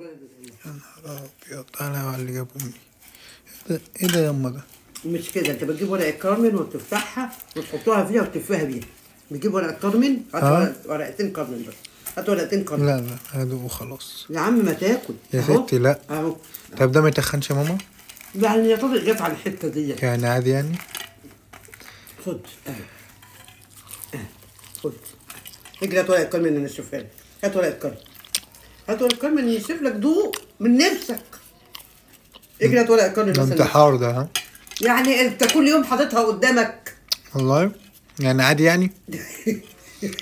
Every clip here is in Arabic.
يا نهار ابيض، انا اللي جابوا مني. ايه ده يا اما ده؟ مش كده، انت بتجيب ورقه كرمن وتفتحها وتحطها فيها وتلفها بيها. بتجيب ورقه كرمن، هات ورقتين كرمن بس. هات ورقتين كرمن. لا هادوق وخلاص يا عم ما تاكل يا ستي. لا اهو. طب ده ما يتخنش يا ماما؟ يعني يا طارق جت على الحته دي يعني عادي يعني. خد اهي. خد اجري، هات ورقه كرمن نشوفها لك. هات ورقه كرمن، هات ورقه كرمن نشوف لك دوق من نفسك. اجري هات ورقه كرمن. ده انتحار ده. ها يعني انت كل يوم حاططها قدامك؟ والله يعني عادي يعني.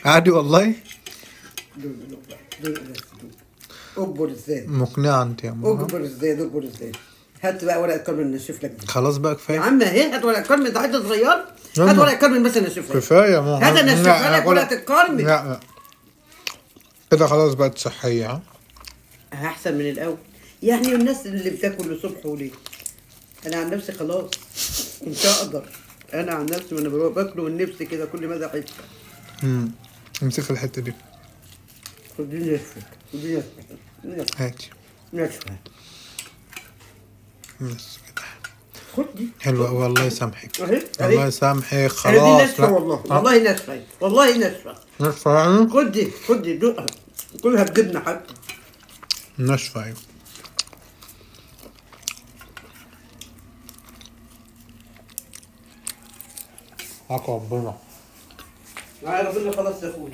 عادي والله. اكبر ازاي؟ مقنعة انت يا ماما. اكبر ازاي؟ هات بقى ورقه كرمن نشوف لك دي. خلاص بقى كفايه يا عم اهي، هات ورقه كرمن، ده حته صغيره. هات ورقه كرمن بس نشوف لك. كفايه يا ماما. هات انا اشوفها لك ورقه الكرمن. لا كده خلاص بقت صحيه. ها احسن من الاول يعني. الناس اللي بتاكل لصبح وليل، انا عن نفسي خلاص مش هقدر. انا عن نفسي وانا باكله من نفسي كده كل ما حته. امسك الحته دي. خدي نشفك، هاتي نشفك بس كده. خدي حلوه والله يسامحك. اهي الله يسامحك. خلاص دي ناشفه والله. والله ناشفه، والله ناشفه. ناشفه يعني. خدي دوقها، كلها بجبنه حتى. ناشفه ايوه. حق ربنا. ربنا خلاص يا اخوي.